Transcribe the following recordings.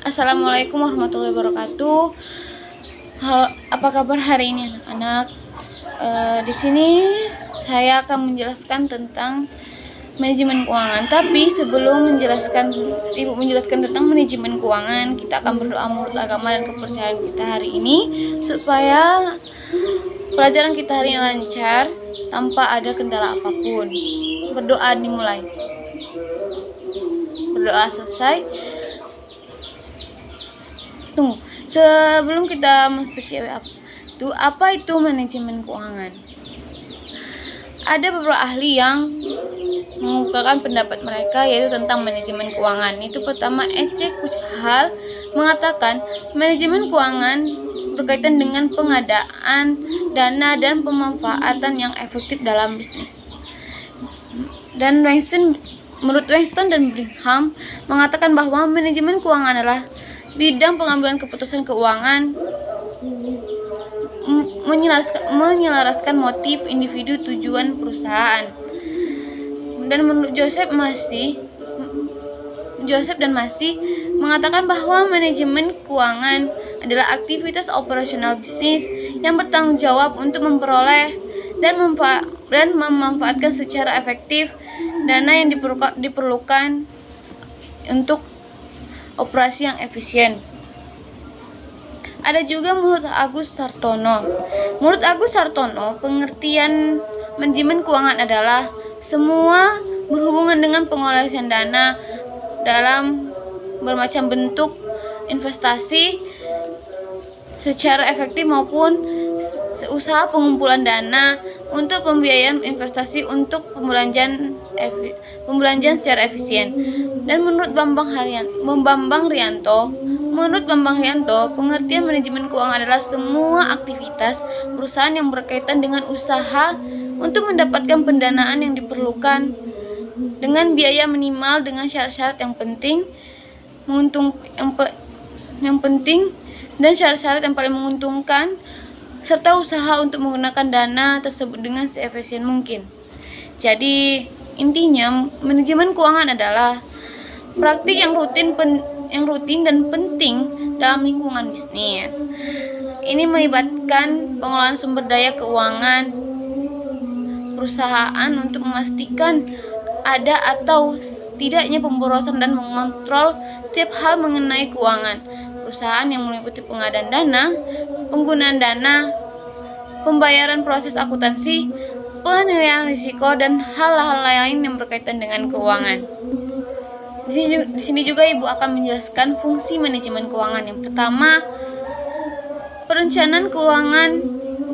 Assalamualaikum warahmatullahi wabarakatuh. Halo, apa kabar hari ini anak-anak? Di sini saya akan menjelaskan tentang manajemen keuangan. Tapi sebelum Ibu menjelaskan tentang manajemen keuangan, kita akan berdoa menurut agama dan kepercayaan kita hari ini supaya pelajaran kita hari ini lancar tanpa ada kendala apapun. Berdoa dimulai. Berdoa selesai. Tunggu, sebelum kita masuk ke apa itu manajemen keuangan? Ada beberapa ahli yang mengungkapkan pendapat mereka yaitu tentang manajemen keuangan. Itu pertama, S.C. Kuchhal mengatakan manajemen keuangan berkaitan dengan pengadaan dana dan pemanfaatan yang efektif dalam bisnis. Dan menurut Weinstein dan Brigham mengatakan bahwa manajemen keuangan adalah bidang pengambilan keputusan keuangan menyelaraskan motif individu tujuan perusahaan. Dan menurut Joseph dan Massey mengatakan bahwa manajemen keuangan adalah aktivitas operasional bisnis yang bertanggung jawab untuk memperoleh dan memanfaatkan secara efektif dana yang diperlukan untuk operasi yang efisien. Ada juga menurut Agus Sartono. Menurut Agus Sartono, pengertian manajemen keuangan adalah semua berhubungan dengan pengolesan dana dalam bermacam bentuk investasi secara efektif maupun usaha pengumpulan dana untuk pembiayaan investasi untuk pembelanjaan secara efisien. Dan menurut Bambang Rianto, pengertian manajemen keuangan adalah semua aktivitas perusahaan yang berkaitan dengan usaha untuk mendapatkan pendanaan yang diperlukan dengan biaya minimal dengan syarat-syarat yang penting dan syarat-syarat yang paling menguntungkan, serta usaha untuk menggunakan dana tersebut dengan seefisien mungkin. Jadi intinya manajemen keuangan adalah praktik yang rutin dan penting dalam lingkungan bisnis. Ini melibatkan pengelolaan sumber daya keuangan perusahaan untuk memastikan ada atau tidaknya pemborosan dan mengontrol setiap hal mengenai keuangan perusahaan yang meliputi pengadaan dana, penggunaan dana, pembayaran, proses akuntansi, penilaian risiko, dan hal-hal lain yang berkaitan dengan keuangan. Di sini juga Ibu akan menjelaskan fungsi manajemen keuangan. Yang pertama, perencanaan keuangan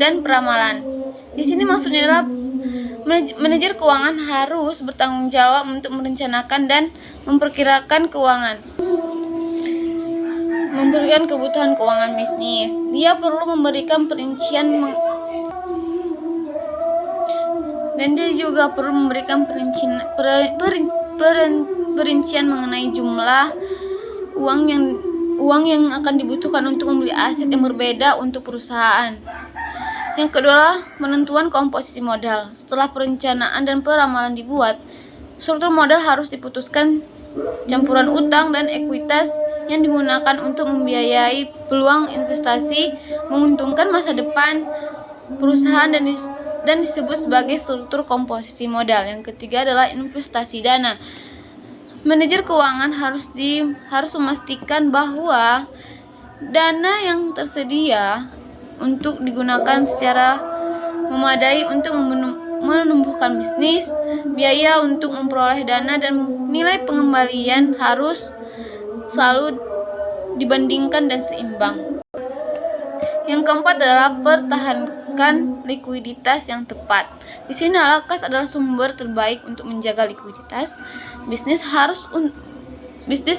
dan peramalan. Di sini maksudnya adalah manajer keuangan harus bertanggung jawab untuk merencanakan dan memperkirakan keuangan, memberikan kebutuhan keuangan bisnis. Dia perlu memberikan perincian mengenai jumlah uang yang akan dibutuhkan untuk membeli aset yang berbeda untuk perusahaan. Yang kedua, penentuan komposisi modal. Setelah perencanaan dan peramalan dibuat, struktur modal harus diputuskan campuran utang dan ekuitas yang digunakan untuk membiayai peluang investasi menguntungkan masa depan perusahaan dan disebut sebagai struktur komposisi modal. Yang ketiga adalah investasi dana. Manajer keuangan harus memastikan bahwa dana yang tersedia untuk digunakan secara memadai untuk menumbuhkan bisnis, biaya untuk memperoleh dana dan nilai pengembalian harus selalu dibandingkan dan seimbang. Yang keempat adalah pertahankan likuiditas yang tepat. Di sini kas adalah sumber terbaik untuk menjaga likuiditas. Bisnis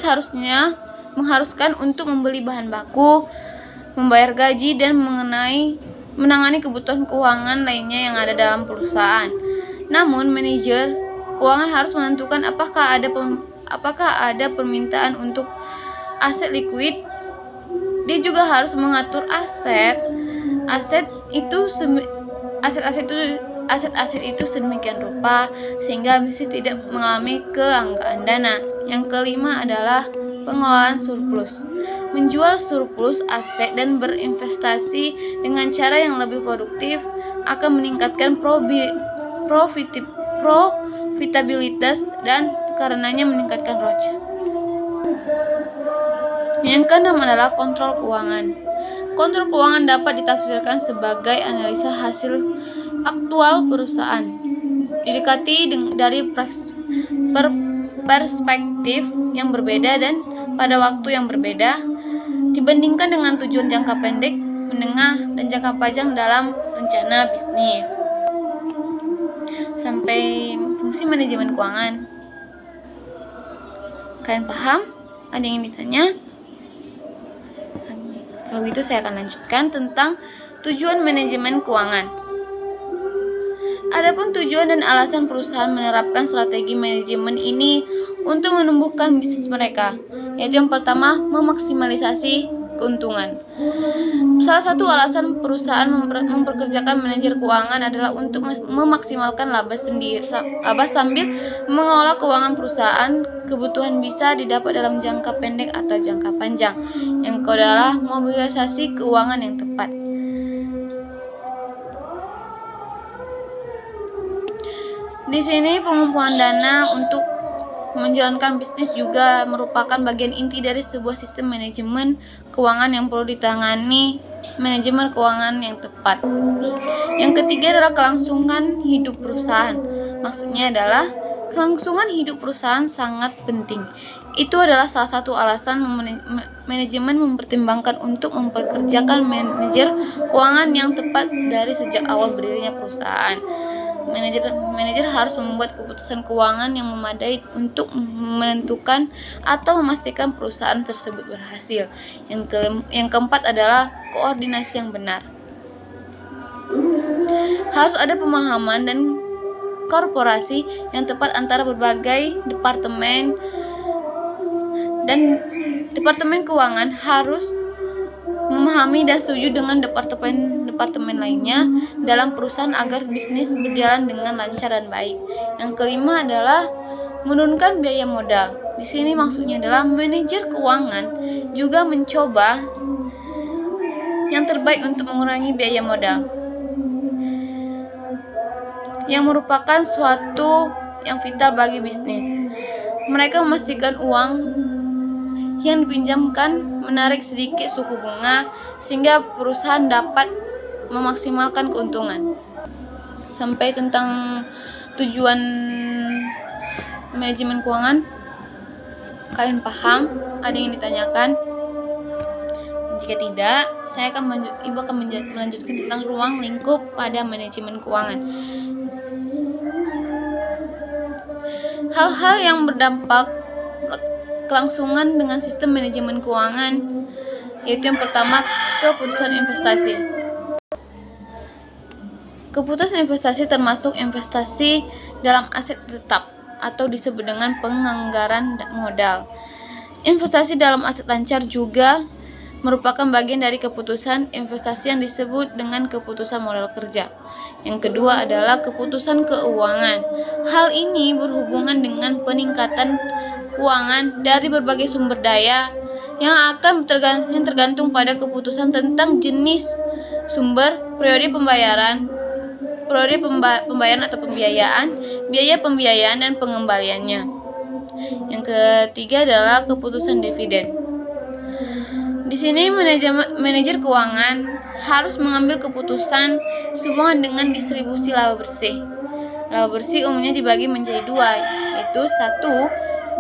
harusnya mengharuskan untuk membeli bahan baku, membayar gaji, dan menangani kebutuhan keuangan lainnya yang ada dalam perusahaan. Namun, manajer keuangan harus menentukan apakah ada permintaan untuk aset likuid. Dia juga harus mengatur aset itu sedemikian rupa sehingga bisnis tidak mengalami keangkaan dana. Yang kelima adalah pengelolaan surplus, menjual surplus aset dan berinvestasi dengan cara yang lebih produktif akan meningkatkan profitabilitas dan karenanya meningkatkan ROC. Yang keenam adalah kontrol keuangan. Kontrol keuangan dapat ditafsirkan sebagai analisa hasil aktual perusahaan, didekati dari perspektif yang berbeda dan pada waktu yang berbeda, dibandingkan dengan tujuan jangka pendek, menengah, dan jangka panjang dalam rencana bisnis. Sampai fungsi manajemen keuangan. Kalian paham? Ada yang ditanya? Kalau gitu saya akan lanjutkan tentang tujuan manajemen keuangan. Adapun tujuan dan alasan perusahaan menerapkan strategi manajemen ini untuk menumbuhkan bisnis mereka, yaitu yang pertama, memaksimalisasi keuntungan. Salah satu alasan perusahaan memperkerjakan manajer keuangan adalah untuk memaksimalkan laba sambil mengelola keuangan perusahaan. Kebutuhan bisa didapat dalam jangka pendek atau jangka panjang. Yang kedua adalah mobilisasi keuangan yang tepat. Di sini pengumpulan dana untuk menjalankan bisnis juga merupakan bagian inti dari sebuah sistem manajemen keuangan yang perlu ditangani manajemen keuangan yang tepat. Yang ketiga adalah kelangsungan hidup perusahaan. Maksudnya adalah kelangsungan hidup perusahaan sangat penting. Itu adalah salah satu alasan manajemen mempertimbangkan untuk memperkerjakan manajer keuangan yang tepat dari sejak awal berdirinya perusahaan. Manajer harus membuat keputusan keuangan yang memadai untuk menentukan atau memastikan perusahaan tersebut berhasil. Yang keempat adalah koordinasi yang benar. Harus ada pemahaman dan korporasi yang tepat antara berbagai departemen, dan departemen keuangan harus memahami dan setuju dengan departemen lainnya dalam perusahaan agar bisnis berjalan dengan lancar dan baik. Yang kelima adalah menurunkan biaya modal. Di sini maksudnya adalah manajer keuangan juga mencoba yang terbaik untuk mengurangi biaya modal, yang merupakan suatu yang vital bagi bisnis. Mereka memastikan uang yang dipinjamkan menarik sedikit suku bunga sehingga perusahaan dapat memaksimalkan keuntungan. Sampai tentang tujuan manajemen keuangan, kalian paham? Ada yang ditanyakan? Jika tidak, Ibu akan melanjutkan tentang ruang lingkup pada manajemen keuangan. Hal-hal yang berdampak kelangsungan dengan sistem manajemen keuangan, yaitu yang pertama, keputusan investasi. Keputusan investasi termasuk investasi dalam aset tetap atau disebut dengan penganggaran modal. Investasi dalam aset lancar juga merupakan bagian dari keputusan investasi yang disebut dengan keputusan modal kerja. Yang kedua adalah keputusan keuangan. Hal ini berhubungan dengan peningkatan keuangan dari berbagai sumber daya yang tergantung pada keputusan tentang jenis sumber, periode pembayaran atau pembiayaan, biaya pembiayaan dan pengembaliannya. Yang ketiga adalah keputusan dividen. Di sini manajer keuangan harus mengambil keputusan sehubungan dengan distribusi laba bersih. Laba bersih umumnya dibagi menjadi dua, yaitu satu,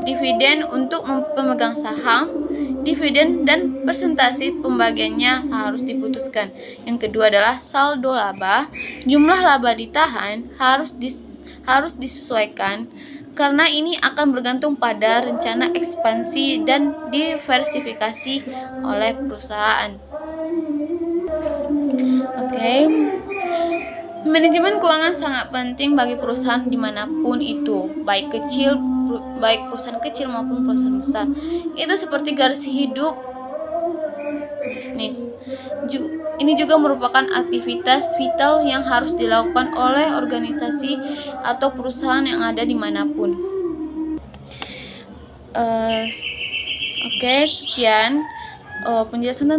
dividen untuk pemegang saham, dividen dan persentase pembagiannya harus diputuskan. Yang kedua adalah saldo laba. Jumlah laba ditahan harus disesuaikan karena ini akan bergantung pada rencana ekspansi dan diversifikasi oleh perusahaan. Manajemen keuangan sangat penting bagi perusahaan dimanapun itu, baik perusahaan kecil maupun perusahaan besar. Itu seperti garis hidup bisnis. Ini juga merupakan aktivitas vital yang harus dilakukan oleh organisasi atau perusahaan yang ada dimanapun. Oke, sekian penjelasan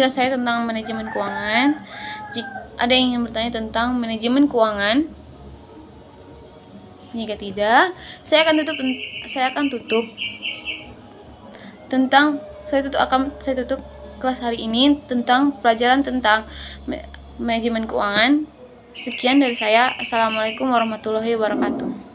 saya tentang manajemen keuangan. Jika ada yang ingin bertanya tentang manajemen keuangan, jika tidak, saya akan tutup kelas hari ini tentang pelajaran tentang manajemen keuangan. Sekian dari saya. Assalamualaikum warahmatullahi wabarakatuh.